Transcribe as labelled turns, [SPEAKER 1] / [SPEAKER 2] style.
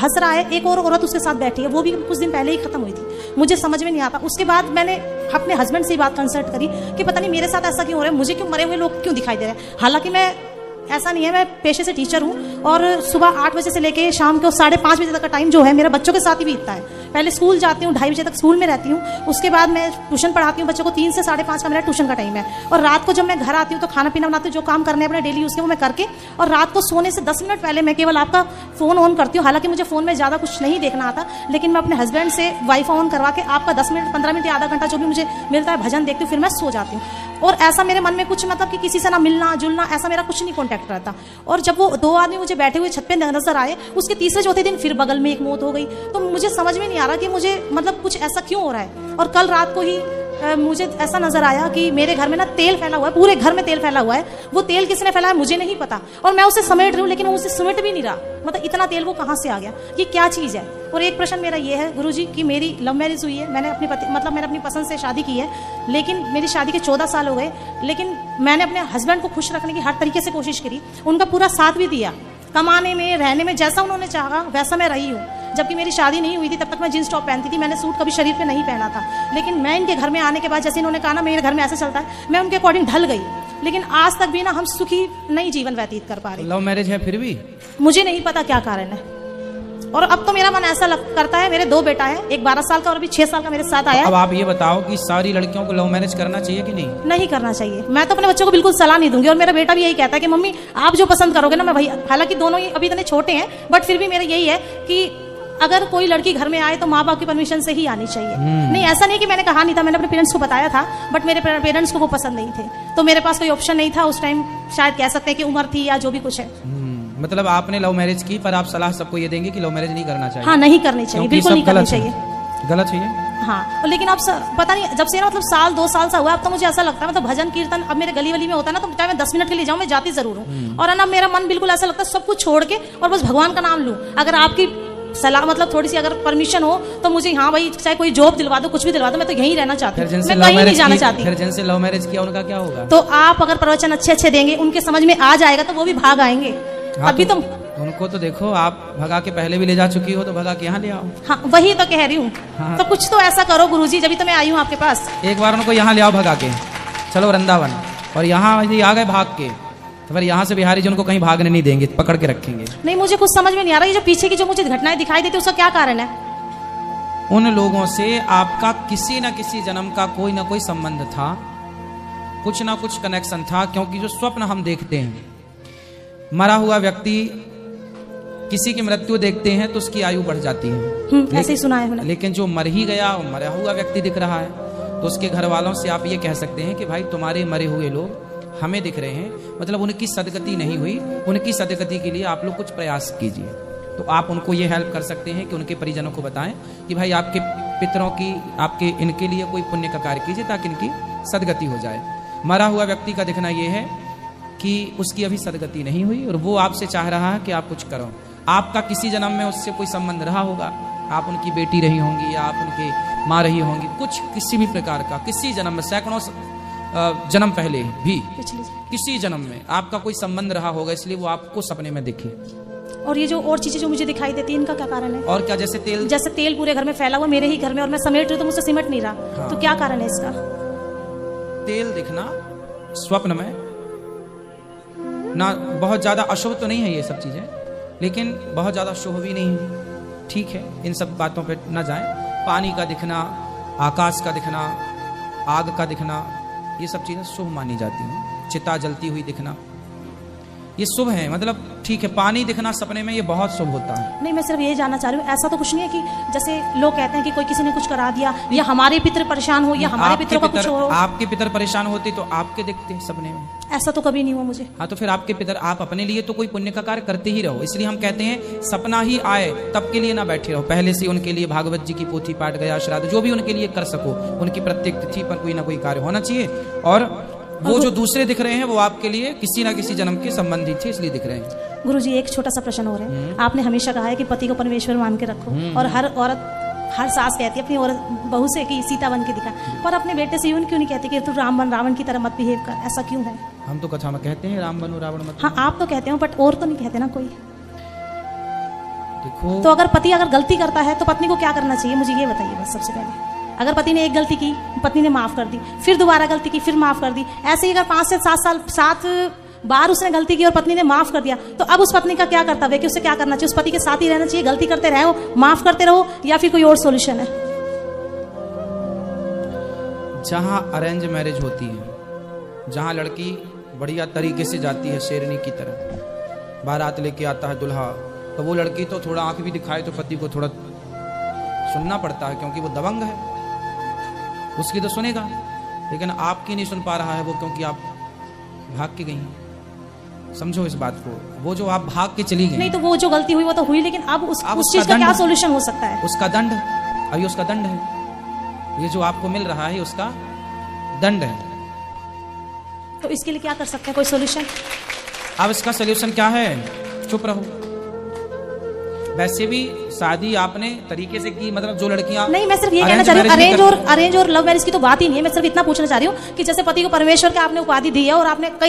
[SPEAKER 1] हंस रहा है, एक और औरत उसके साथ बैठी है, वो भी कुछ दिन पहले ही खत्म हुई थी। मुझे समझ में नहीं आता। उसके बाद मैंने अपने हस्बैंड से ही बात कंसल्ट करी कि पता नहीं मेरे साथ ऐसा क्यों हो रहा है, मुझे क्यों मरे हुए लोग क्यों दिखाई दे रहे हैं। हालांकि मैं ऐसा नहीं है, मैं पेशे से टीचर हूँ और सुबह 8 बजे से लेके शाम को 5:30 बजे तक का टाइम जो है मेरा बच्चों के साथ ही बीतता है। पहले स्कूल जाती हूँ, 2:30 बजे तक स्कूल में रहती हूँ, उसके बाद मैं ट्यूशन पढ़ाती हूँ बच्चों को। 3 से 5:30 का मेरा ट्यूशन का टाइम है। और रात को जब मैं घर आती हूँ तो खाना पीना बनाती हूँ, जो काम करने अपने डेली उसके वो मैं करके, और रात को सोने से 10 मिनट पहले मैं केवल आपका फ़ोन ऑन करती हूँ। हालांकि मुझे फ़ोन में ज़्यादा कुछ नहीं देखना आता, लेकिन मैं अपने हस्बैंड से वाईफाई ऑन करवा के आपका 10 मिनट 15 मिनट या आधा घंटा जो भी मुझे मिलता है भजन देखती हूँ, फिर मैं सो जाती हूँ। और ऐसा मेरे मन में कुछ मतलब कि किसी से ना मिलना जुलना ऐसा मेरा कुछ नहीं कॉन्टैक्ट रहता। और जब वो 2 आदमी मुझे बैठे हुए छत पे नजर आए, उसके तीसरे चौथे दिन फिर बगल में एक मौत हो गई। तो मुझे समझ में नहीं आ रहा कि मुझे मतलब कुछ ऐसा क्यों हो रहा है। और कल रात को ही मुझे ऐसा नजर आया कि मेरे घर में ना तेल फैला हुआ है, पूरे घर में तेल फैला हुआ है। वो तेल किसने फैलाया मुझे नहीं पता, और मैं उसे समेट रही हूँ लेकिन वो उसे समेट भी नहीं रहा। मतलब इतना तेल वो कहाँ से आ गया, ये क्या चीज़ है। और एक प्रश्न मेरा ये है गुरुजी कि मेरी लव मैरिज हुई है, मैंने अपने मैंने अपनी पसंद से शादी की है, लेकिन मेरी शादी के 14 साल हो गए, लेकिन मैंने अपने हस्बैंड को खुश रखने की हर तरीके से कोशिश करी, उनका पूरा साथ भी दिया, कमाने में रहने में जैसा उन्होंने चाहा वैसा मैं रही हूँ। जबकि मेरी शादी नहीं हुई थी तब तक मैं जींस टॉप पहनती थी, मैंने सूट कभी शरीर पे नहीं पहना था। लेकिन मैं इनके घर में आने के बाद जैसे इन्होंने कहा ना मेरे घर में ऐसा चलता है, मैं उनके अकॉर्डिंग ढल गई। लेकिन आज तक भी ना हम सुखी नहीं जीवन व्यतीत कर पा रहे।
[SPEAKER 2] लव मैरिज है फिर भी
[SPEAKER 1] मुझे नहीं पता क्या कारण है। और अब तो मेरा मन ऐसा करता है, मेरे 2 बेटा है, एक 12 साल का और अभी 6 साल का मेरे साथ आया।
[SPEAKER 2] अब आप ये बताओ कि सारी लड़कियों को लव मैरिज करना चाहिए कि नहीं?
[SPEAKER 1] नहीं करना चाहिए। मैं तो अपने बच्चों को बिल्कुल सलाह नहीं दूंगी, और मेरा बेटा भी यही कहता है कि मम्मी आप जो पसंद करोगे ना मैं वही। हालांकि दोनों ही अभी इतने छोटे हैं, बट फिर भी मेरा यही है कि अगर कोई लड़की घर में आए तो माँ बाप की परमिशन से ही आनी चाहिए। नहीं ऐसा नहीं कि मैंने कहा नहीं था, मैंने अपने पेरेंट्स को बताया था, बट मेरे पेरेंट्स को वो पसंद नहीं थे, तो मेरे पास कोई ऑप्शन नहीं था उस टाइम। शायद कह सकते हैं कि उम्र थी या जो भी कुछ है।
[SPEAKER 2] मतलब आपने लव मैरिज की, पर आप सलाह सबको ये देंगे कि लव मैरिज नहीं करना चाहिए?
[SPEAKER 1] हाँ, नहीं करनी चाहिए, बिल्कुल नहीं करनी चाहिए।
[SPEAKER 2] गलत है ये?
[SPEAKER 1] हाँ, लेकिन अब पता नहीं जब से ना मतलब 1-2 साल सा हुआ, अब तो मुझे ऐसा लगता है मतलब भजन कीर्तन अब मेरे गली वली में होता है ना, तो चाहे मैं 10 मिनट के लिए जाऊँ मैं जाती जरूर हूँ। और ना मेरा मन बिल्कुल ऐसा लगता है सब कुछ छोड़ के और बस भगवान का नाम लूँ। अगर आपकी सलाह मतलब थोड़ी सी अगर परमिशन हो तो मुझे, हाँ भाई चाहे कोई जॉब दिलवा दो, कुछ भी दिलवा दो, मैं तो यहीं रहना चाहती हूँ, मैं कहीं नहीं जाना चाहती।
[SPEAKER 2] फिर जिनसे लव मैरिज किया उनका क्या होगा?
[SPEAKER 1] तो आप अगर प्रवचन अच्छे देंगे, उनके समझ में आ जाएगा तो वो भी भाग आएंगे।
[SPEAKER 2] हाँ,
[SPEAKER 1] अभी तो
[SPEAKER 2] उनको तो देखो आप भगा के पहले भी ले जा चुकी हो, तो भगा के यहाँ ले आओ।
[SPEAKER 1] हाँ, वही तो कह रही हूँ।
[SPEAKER 2] हाँ,
[SPEAKER 1] तो कुछ तो ऐसा करो गुरुजी, जब तो मैं आई हूँ आपके पास।
[SPEAKER 2] एक बार उनको यहाँ ले आओ भगा के, चलो वृंदावन, और यहाँ यदि आ गए भाग के तो फिर यहाँ से बिहारी जी उनको कहीं भागने नहीं देंगे, पकड़ के रखेंगे।
[SPEAKER 1] नहीं, मुझे कुछ समझ में नहीं आ रहा, ये जो पीछे की जो मुझे घटनाएं दिखाई देती है उसका क्या कारण है?
[SPEAKER 2] उन लोगों से आपका किसी न किसी जन्म का कोई ना कोई संबंध था, कुछ ना कुछ कनेक्शन था। क्योंकि जो स्वप्न हम देखते हैं, मरा हुआ व्यक्ति किसी की मृत्यु देखते हैं तो उसकी आयु बढ़ जाती है,
[SPEAKER 1] ऐसे ही सुना है मैंने।
[SPEAKER 2] लेकिन जो मर ही गया और मरा हुआ व्यक्ति दिख रहा है, तो उसके घर वालों से आप ये कह सकते हैं कि भाई तुम्हारे मरे हुए लोग हमें दिख रहे हैं, मतलब उनकी सदगति नहीं हुई, उनकी सदगति के लिए आप लोग कुछ प्रयास कीजिए। तो आप उनको ये हेल्प कर सकते हैं कि उनके परिजनों को बताएं कि भाई आपके पितरों की, आपके इनके लिए कोई पुण्य का कार्य कीजिए ताकि इनकी सदगति हो जाए। मरा हुआ व्यक्ति का दिखना ये है कि उसकी अभी सदगति नहीं हुई और वो आपसे चाह रहा है कि आप कुछ करो। आपका किसी जन्म में उससे कोई संबंध रहा होगा, आप उनकी बेटी रही होंगी या आप उनकी माँ रही होंगी, कुछ किसी भी प्रकार का किसी जन्म में, सैकड़ों जन्म पहले भी किसी जन्म में आपका कोई संबंध रहा होगा, इसलिए वो आपको सपने में दिखे।
[SPEAKER 1] और ये जो और चीजें जो मुझे दिखाई देती है इनका क्या कारण है?
[SPEAKER 2] और क्या? जैसे तेल पूरे घर में फैला हुआ, मेरे ही घर में, और मैं समेट रही हूँ तो मुझसे सिमट नहीं रहा। हाँ। तो क्या कारण है इसका? तेल दिखना स्वप्न में ना बहुत ज्यादा अशुभ तो नहीं है ये सब चीजें, लेकिन बहुत ज्यादा शुभ भी नहीं है। ठीक है, इन सब बातों पे ना जाएं। पानी का दिखना, आकाश का दिखना, आग का दिखना, ये सब चीजें शुभ मानी जाती हैं। चिता जलती हुई दिखना ये शुभ है, मतलब ठीक है। पानी दिखना सपने में ये बहुत शुभ होता है।
[SPEAKER 1] नहीं, मैं सिर्फ ये जानना चाह रही हूँ, ऐसा तो कुछ नहीं है कि जैसे लोग कहते हैं कि कोई किसी ने कुछ करा दिया या हमारे पितर परेशान हो या हमारे पितरों का कुछ हो।
[SPEAKER 2] आपके पितर परेशान होते तो आपके दिखते सपने में?
[SPEAKER 1] ऐसा तो कभी नहीं हुआ मुझे।
[SPEAKER 2] हाँ, तो फिर आपके पितर, आप अपने लिए तो कोई पुण्य का कार्य करते ही रहो। इसलिए हम कहते हैं सपना ही आए तब के लिए ना बैठे रहो, पहले से उनके लिए भागवत जी की पोथी पाठ, गया श्राद्ध, जो भी उनके लिए कर सको, उनकी प्रत्येक तिथि पर कोई ना कोई कार्य होना चाहिए। और वो जो दूसरे दिख रहे हैं वो आपके लिए किसी ना किसी जन्म के संबंधी थे, इसलिए दिख रहे हैं।
[SPEAKER 1] गुरुजी, एक छोटा सा प्रश्न हो रहा है। आपने हमेशा कहा है कि पति को परमेश्वर मान के रखो, और हर औरत, हर सास कहती है अपनी औरत बहू से कि सीता बन के दिखा, पर अपने बेटे से यूं क्यों नहीं कहती कि तू राम बन, रावण की तरह मत बिहेव कर? ऐसा क्यों है?
[SPEAKER 2] हम तो कथा में कहते हैं राम बनो रावण मत।
[SPEAKER 1] हाँ, आप तो कहते हो, बट और तो नहीं कहते ना कोई।
[SPEAKER 2] देखो,
[SPEAKER 1] तो अगर पति अगर गलती करता है तो पत्नी को क्या करना चाहिए, मुझे ये बताइए बस सबसे पहले। अगर पति ने एक गलती की, पत्नी ने माफ कर दी, फिर दोबारा गलती की, फिर माफ कर दी, ऐसे ही अगर 5 से 7 बार उसने गलती की और पत्नी ने माफ कर दिया, तो अब उस पत्नी का क्या कर्तव्य है कि उसे क्या करना चाहिए? उस पति के साथ ही रहना चाहिए, गलती करते रहो, माफ करते रहो, या फिर कोई और सॉल्यूशन है?
[SPEAKER 2] जहां अरेंज मैरिज होती है, जहां लड़की बढ़िया तरीके से जाती है शेरनी की तरह, बारात लेके आता है दुल्हा, तो वो लड़की तो थोड़ा आंख भी दिखाए तो पति को थोड़ा सुनना पड़ता है, क्योंकि वो दबंग है, उसकी तो सुनेगा। लेकिन आपकी नहीं सुन पा रहा है वो, क्योंकि आप भाग के गई हैं। समझो इस बात को, वो जो आप भाग के चली गई,
[SPEAKER 1] नहीं तो वो जो गलती हुई वो तो हुई, लेकिन अब उस
[SPEAKER 2] उसका
[SPEAKER 1] चीज का क्या
[SPEAKER 2] दंड-
[SPEAKER 1] सॉल्यूशन हो सकता है?
[SPEAKER 2] उसका दंड, अभी उसका दंड है, ये जो आपको मिल रहा है उसका दंड है।
[SPEAKER 1] तो इसके लिए क्या कर सकते हैं, कोई सॉल्यूशन?
[SPEAKER 2] अब इसका सलूशन क्या है? चुप रहो। वैसे भी शादी आपने तरीके से की, मतलब जो लड़कियां
[SPEAKER 1] नहीं, मैं सिर्फ ये कहना
[SPEAKER 2] arrange
[SPEAKER 1] चाह रही हूँ,
[SPEAKER 2] marriage नहीं
[SPEAKER 1] अरेंज और लव मैरिज की तो बात ही नहीं है। मैं सिर्फ इतना पूछना चाह रही हूँ कि जैसे पति को परमेश्वर का आपने उपाधि दी है और आपने कई